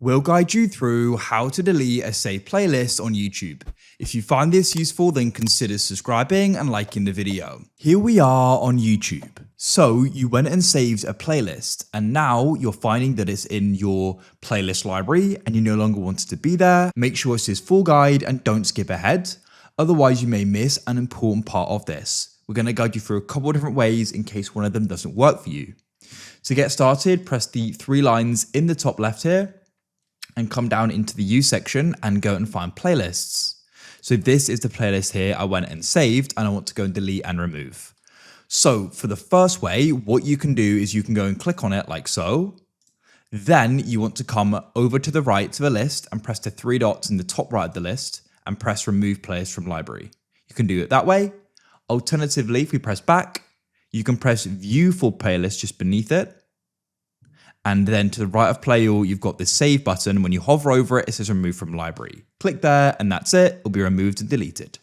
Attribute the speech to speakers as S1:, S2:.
S1: We'll guide you through how to delete a saved playlist on YouTube. If you find this useful, then consider subscribing and liking the video. Here we are on YouTube. So you went and saved a playlist, and now you're finding that it's in your playlist library and you no longer want it to be there. Make sure it says full guide and don't skip ahead. Otherwise you may miss an important part of this. We're going to guide you through a couple of different ways in case one of them doesn't work for you. To get started, press the 3 lines in the top left here and come down into the U section and go and find playlists. So this is the playlist here I went and saved and I want to go and delete and remove. So for the first way, what you can do is you can go and click on it like so. Then you want to come over to the right to the list and press the 3 dots in the top right of the list and press remove playlist from library. You can do it that way. Alternatively, if we press back, you can press view full playlist just beneath it. And then to the right of play all, you've got this save button. When you hover over it, it says remove from library. Click there and that's it. It'll be removed and deleted.